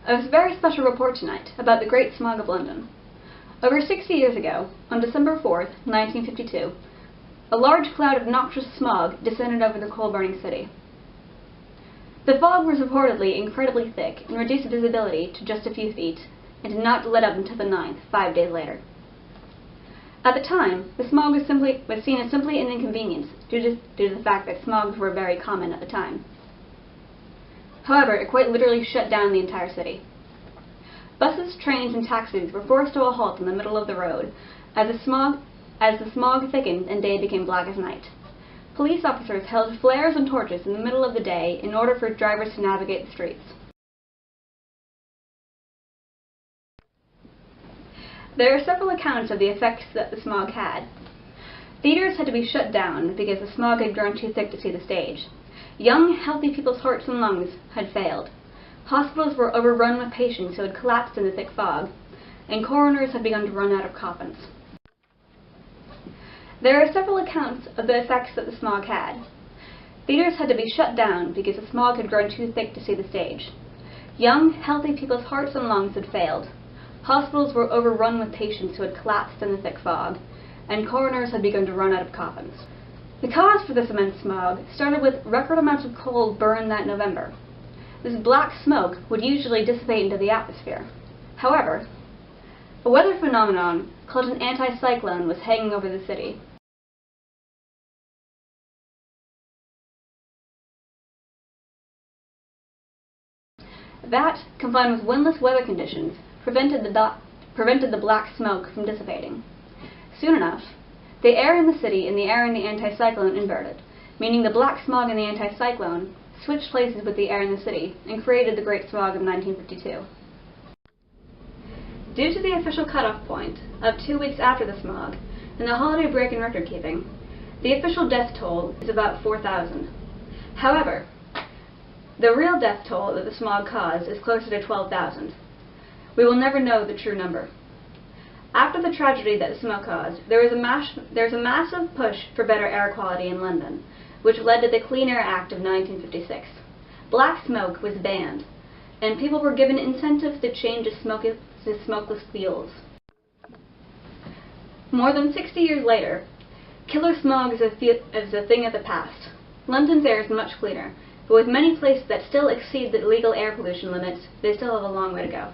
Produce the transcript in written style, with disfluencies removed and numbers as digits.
A very special report tonight about the Great Smog of London. Over 60 years ago, on December 4th, 1952, a large cloud of noxious smog descended over the coal-burning city. The fog was reportedly incredibly thick and reduced visibility to just a few feet, and did not let up until the 9th, 5 days later. At the time, the smog was seen as simply an inconvenience due to the fact that smogs were very common at the time. However, it quite literally shut down the entire city. Buses, trains, and taxis were forced to a halt in the middle of the road as the smog thickened and day became black as night. Police officers held flares and torches in the middle of the day in order for drivers to navigate the streets. There are several accounts of the effects that the smog had. Theaters had to be shut down because the smog had grown too thick to see the stage. Young, healthy people's hearts and lungs had failed. Hospitals were overrun with patients who had collapsed in the thick fog, and coroners had begun to run out of coffins. There are several accounts of the effects that the smog had. Theaters had to be shut down because the smog had grown too thick to see the stage. Young, healthy people's hearts and lungs had failed. Hospitals were overrun with patients who had collapsed in the thick fog, and coroners had begun to run out of coffins. The cause for this immense smog started with record amounts of coal burned that November. This black smoke would usually dissipate into the atmosphere. However, a weather phenomenon called an anticyclone was hanging over the city. That, combined with windless weather conditions, prevented the black smoke from dissipating. Soon enough, the air in the city and the air in the anticyclone inverted, meaning the black smog in the anticyclone switched places with the air in the city and created the Great Smog of 1952. Due to the official cutoff point of 2 weeks after the smog and the holiday break in record keeping, the official death toll is about 4,000. However, the real death toll that the smog caused is closer to 12,000. We will never know the true number. After the tragedy that the smog caused, there was a massive push for better air quality in London, which led to the Clean Air Act of 1956. Black smoke was banned, and people were given incentives to change to smokeless fuels. More than 60 years later, killer smog is a thing of the past. London's air is much cleaner, but with many places that still exceed the legal air pollution limits, they still have a long way to go.